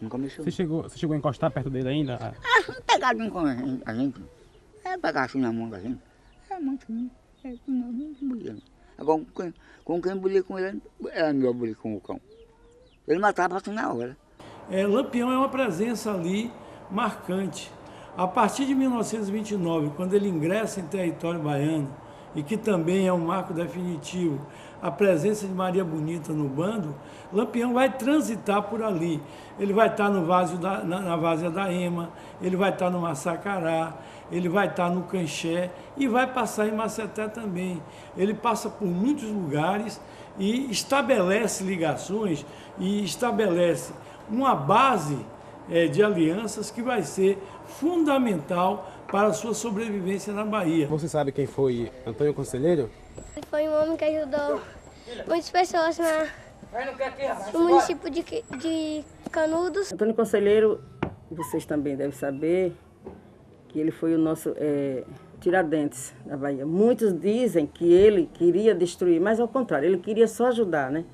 nunca mexeu. Você chegou a encostar perto dele ainda? Ah, pegadinho com a gente. Pegar assim na mão da gente. Muito ruim. Não bulia. Agora, com quem bulia com ele, era melhor bulir com o cão. Ele matava assim na hora. Lampião é uma presença ali marcante. A partir de 1929, quando ele ingressa em território baiano, e que também é um marco definitivo, a presença de Maria Bonita no bando, Lampião vai transitar por ali. Ele vai estar no na Várzea da Ema, ele vai estar no Massacará, ele vai estar no Canché e vai passar em Maceté também. Ele passa por muitos lugares e estabelece ligações e estabelece uma base de alianças que vai ser fundamental para a sua sobrevivência na Bahia. Você sabe quem foi Antônio Conselheiro? Ele foi um homem que ajudou muitas pessoas no município de Canudos. Antônio Conselheiro, vocês também devem saber que ele foi o nosso Tiradentes da Bahia. Muitos dizem que ele queria destruir, mas ao contrário, ele queria só ajudar, né?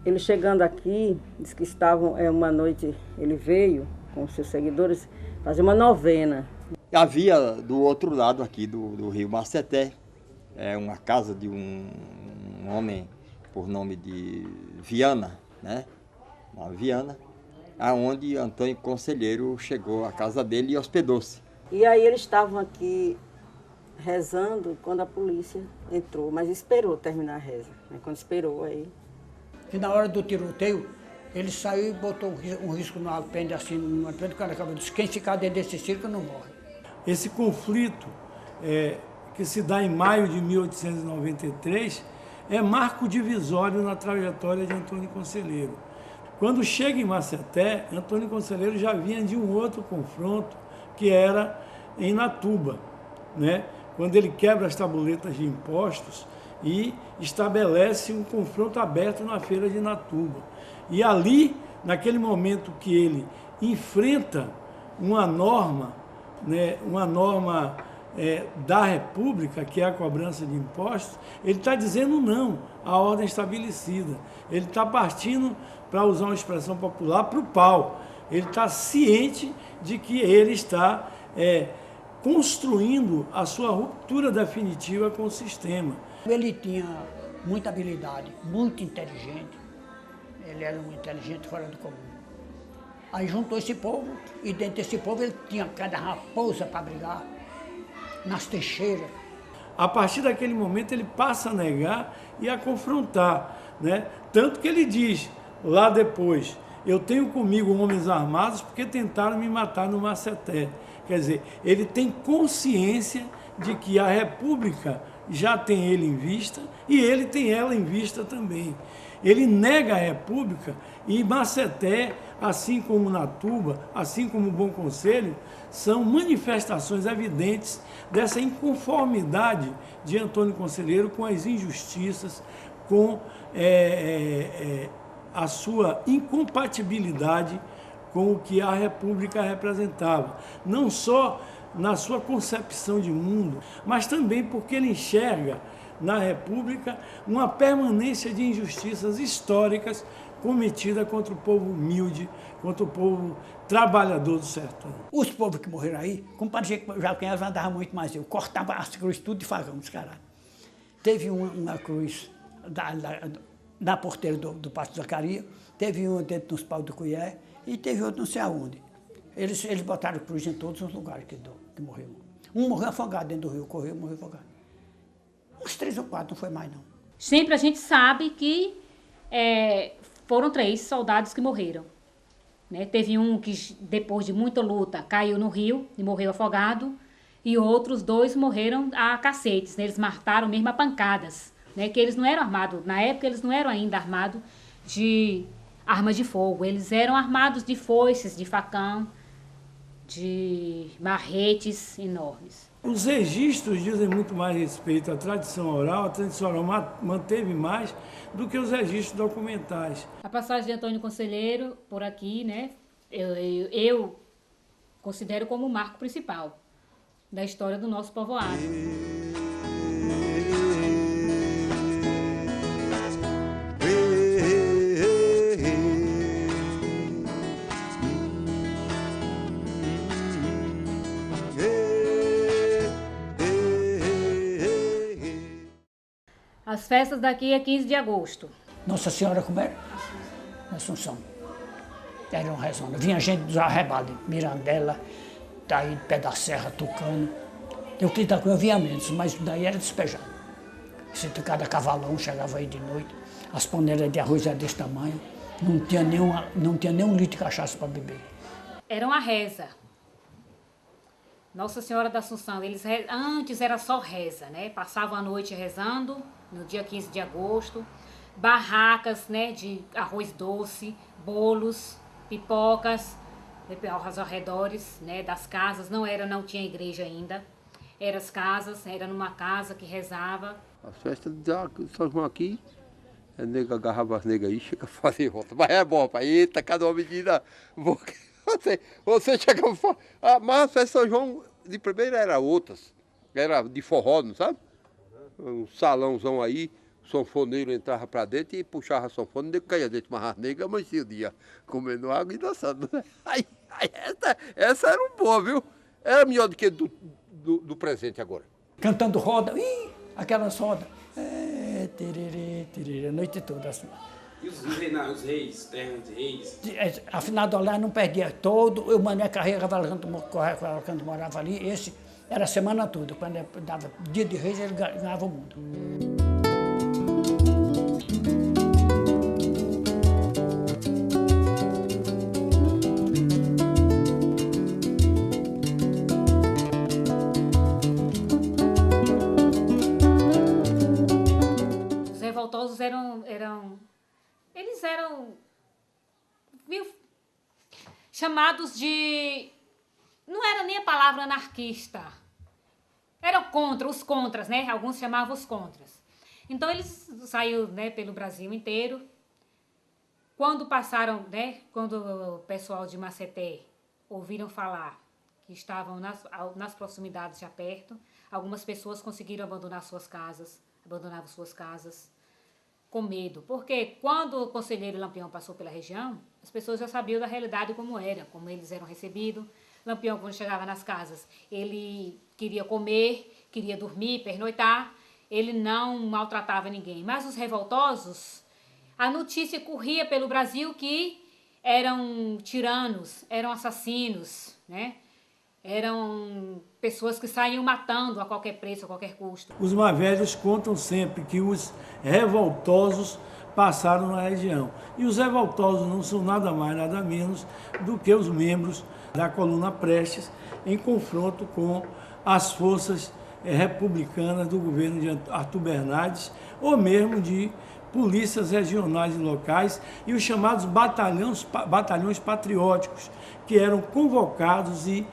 Ele chegando aqui, disse que estavam, uma noite, ele veio com os seus seguidores fazer uma novena. Havia do outro lado aqui do rio Maceté, uma casa de um homem por nome de Viana, né? Uma Viana, aonde Antônio Conselheiro chegou à casa dele e hospedou-se. E aí eles estavam aqui rezando quando a polícia entrou, mas esperou terminar a reza. Quando esperou, aí... E na hora do tiroteio, ele saiu e botou um risco no alpendre, assim, no alpendre, o cara acabou disse, quem ficar dentro desse circo não morre. Esse conflito que se dá em maio de 1893 é marco divisório na trajetória de Antônio Conselheiro. Quando chega em Maceté, Antônio Conselheiro já vinha de um outro confronto, que era em Natuba, né? Quando ele quebra as tabuletas de impostos e estabelece um confronto aberto na feira de Natuba. E ali, naquele momento que ele enfrenta uma norma, né, da República, que é a cobrança de impostos, ele está dizendo não à ordem estabelecida. Ele está partindo, para usar uma expressão popular, para o pau. Ele está ciente de que ele está construindo a sua ruptura definitiva com o sistema. Ele tinha muita habilidade, muito inteligente. Ele era um inteligente fora do comum. Aí juntou esse povo, e dentro desse povo ele tinha cada raposa para brigar, nas trincheiras. A partir daquele momento ele passa a negar e a confrontar, né? Tanto que ele diz, lá depois, eu tenho comigo homens armados porque tentaram me matar no Maceté. Quer dizer, ele tem consciência de que a República já tem ele em vista e ele tem ela em vista também. Ele nega a República e Maceté, assim como Natuba, assim como Bom Conselho, são manifestações evidentes dessa inconformidade de Antônio Conselheiro com as injustiças, com a sua incompatibilidade com o que a República representava. Não só na sua concepção de mundo, mas também porque ele enxerga na República uma permanência de injustiças históricas cometidas contra o povo humilde, contra o povo trabalhador do sertão. Os povos que morreram aí, como parecia que já quem andava muito mais, eu cortava as cruzes tudo de fagão, dos caras. Teve uma cruz da porteira do Pátio Zacaria, teve uma dentro dos paus do Cuié e teve outro não sei aonde. Eles botaram cruz em todos os lugares que morreu. Um morreu afogado dentro do rio, correu e morreu afogado. Uns 3 ou 4, não foi mais não. Sempre a gente sabe que foram 3 soldados que morreram. Né? Teve um que, depois de muita luta, caiu no rio e morreu afogado. E outros 2 morreram a cacetes, né? Eles mataram mesmo a pancadas. Né? Que eles não eram armados, na época eles não eram ainda armados de armas de fogo. Eles eram armados de foices, de facão, de marretes enormes. Os registros dizem muito mais respeito à tradição oral. A tradição oral manteve mais do que os registros documentais. A passagem de Antônio Conselheiro por aqui, né, eu considero como o marco principal da história do nosso povoado. As festas daqui é 15 de agosto. Nossa Senhora como era? Assunção. Era uma rezona. Vinha gente dos arrebados, Mirandela, daí pé da serra, Tucano. Eu que eu via menos, mas daí era despejado. Cada cavalão chegava aí de noite, as panelas de arroz eram desse tamanho, não tinha nenhum litro de cachaça para beber. Era uma reza. Nossa Senhora da Assunção, antes era só reza, né? Passavam a noite rezando, no dia 15 de agosto, barracas, né, de arroz doce, bolos, pipocas, aos arredores, né, das casas, não tinha igreja ainda, eram as casas, era numa casa que rezava. As festas de São João aqui, a nega agarrava as negas aí, chega a fazer volta. Mas é bom, pai, eita, cada uma medida, você chega a falar, mas a festa de São João, de primeira era outras, era de forró, não sabe? Um salãozão aí, o sanfoneiro entrava pra dentro e puxava a sanfona, o nego caía dentro, mas as negas amanhecia o dia, comendo água e dançando. Essa era um boa, viu? Era melhor do que do presente agora. Cantando roda, aquelas rodas, tererê, tererê, a noite toda assim. E os reis, terras de reis? Afinal do olhar não perdia todo, o Mané Carreira, quando morava ali, esse era a semana toda, quando dava dia de reis ele ganhava o mundo. Os revoltosos eles eram chamados de, não era nem a palavra anarquista, eram os contras, né? Alguns chamavam os contras. Então eles saíram, né, pelo Brasil inteiro. Quando passaram, né, quando o pessoal de Maceté ouviram falar que estavam nas proximidades já perto, algumas pessoas conseguiram abandonavam suas casas com medo, porque quando o conselheiro Lampião passou pela região, as pessoas já sabiam da realidade como eles eram recebidos. Lampião, quando chegava nas casas, ele queria comer, queria dormir, pernoitar, ele não maltratava ninguém. Mas os revoltosos, a notícia corria pelo Brasil que eram tiranos, eram assassinos, né? Eram pessoas que saíam matando a qualquer preço, a qualquer custo. Os mais velhos contam sempre que os revoltosos passaram na região. E os revoltosos não são nada mais, nada menos do que os membros da coluna Prestes em confronto com as forças republicanas do governo de Arthur Bernardes ou mesmo de polícias regionais e locais e os chamados batalhões patrióticos, que eram convocados e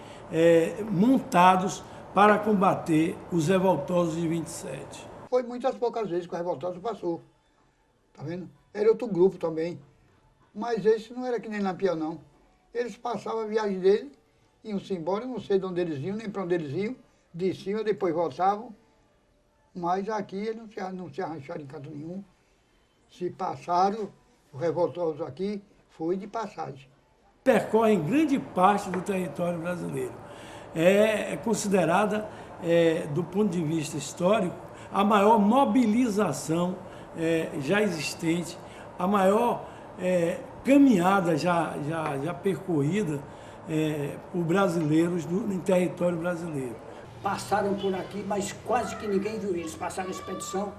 montados para combater os revoltosos de 27. Foi muitas poucas vezes que o revoltoso passou, tá vendo? Era outro grupo também, mas esse não era que nem Lampião, não. Eles passavam a viagem dele, iam-se embora, não sei de onde eles iam, nem para onde eles iam, desciam, depois voltavam, mas aqui eles não se arranjaram em canto nenhum. Se passaram, os revoltosos aqui, foi de passagem. Percorrem grande parte do território brasileiro. É considerada, do ponto de vista histórico, a maior mobilização já existente, a maior caminhada já percorrida por brasileiros em território brasileiro. Passaram por aqui, mas quase que ninguém viu eles. Passaram a expedição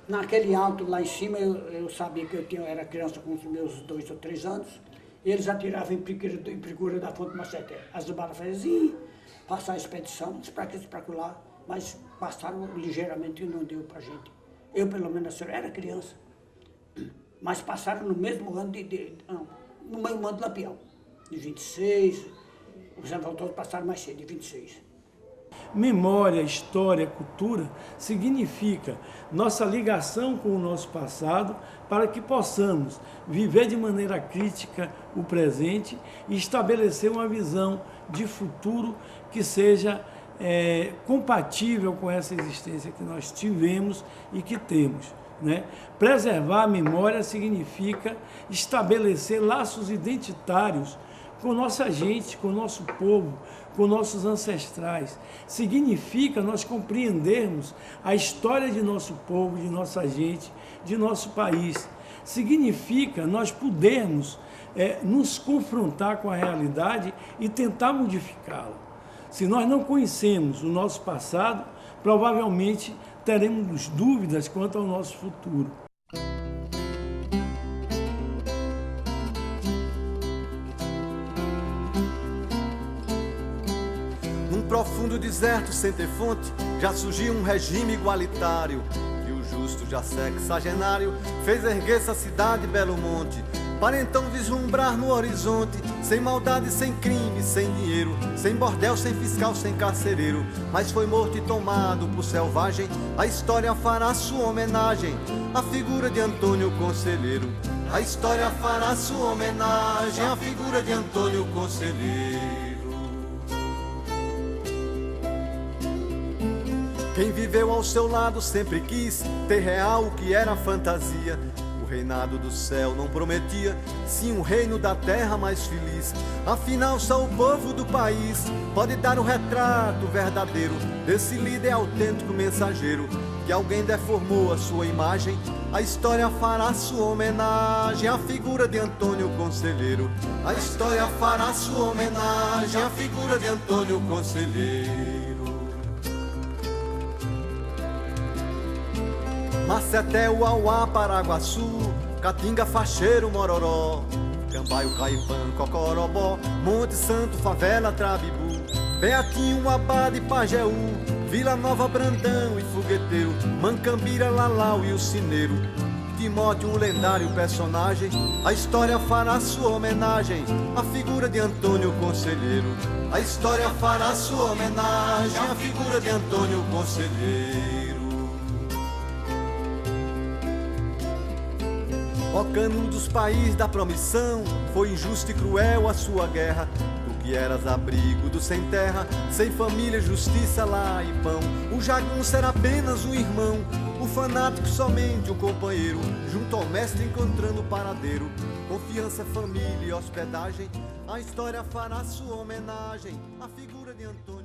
naquele alto lá em cima. Eu sabia que eu era criança com os meus 2 ou 3 anos. E eles atiravam em Picura da Fonte Maceté. As balas faziam passar a expedição, para lá, mas passaram ligeiramente e não deu para gente. Eu, pelo menos, era criança, mas passaram no mesmo ano no mesmo ano de Lampião, de 26, os revoltosos passaram mais cedo, de 26. Memória, história, cultura significa nossa ligação com o nosso passado para que possamos viver de maneira crítica o presente e estabelecer uma visão de futuro que seja compatível com essa existência que nós tivemos e que temos, né? Preservar a memória significa estabelecer laços identitários com nossa gente, com o nosso povo, com nossos ancestrais. Significa nós compreendermos a história de nosso povo, de nossa gente, de nosso país. Significa nós podermos nos confrontar com a realidade e tentar modificá-la. Se nós não conhecemos o nosso passado, provavelmente teremos dúvidas quanto ao nosso futuro. Num profundo deserto sem ter fonte, já surgiu um regime igualitário, que o justo já sexagenário fez erguer essa cidade Belo Monte, para então vislumbrar no horizonte, sem maldade, sem crime, sem dinheiro, sem bordel, sem fiscal, sem carcereiro. Mas foi morto e tomado por selvagem, a história fará sua homenagem à figura de Antônio Conselheiro. A história fará sua homenagem à figura de Antônio Conselheiro. Quem viveu ao seu lado sempre quis ter real o que era fantasia. O reinado do céu não prometia, sim um reino da terra mais feliz. Afinal só o povo do país pode dar o retrato verdadeiro desse líder autêntico mensageiro, que alguém deformou a sua imagem. A história fará sua homenagem à figura de Antônio Conselheiro. A história fará sua homenagem à figura de Antônio Conselheiro. Maceté, Uauá, Paraguaçu, Caatinga, Facheiro, Mororó, Cambaio, Caipã, Cocorobó, Monte Santo, Favela, Trabibu, Beatinho, Abade, Pajeú, Vila Nova, Brandão e Fogueteiro, Mancambira, Lalau e o Cineiro. Timóteo, um lendário personagem, a história fará sua homenagem à figura de Antônio Conselheiro. A história fará sua homenagem à figura de Antônio Conselheiro. Ó Canudos, país da promissão, foi injusta e cruel a sua guerra. Tu que eras abrigo do sem terra, sem família, justiça, lá e pão. O jagunço era apenas um irmão, o fanático somente um companheiro, junto ao mestre encontrando o paradeiro. Confiança, família e hospedagem, a história fará sua homenagem à figura de Antônio.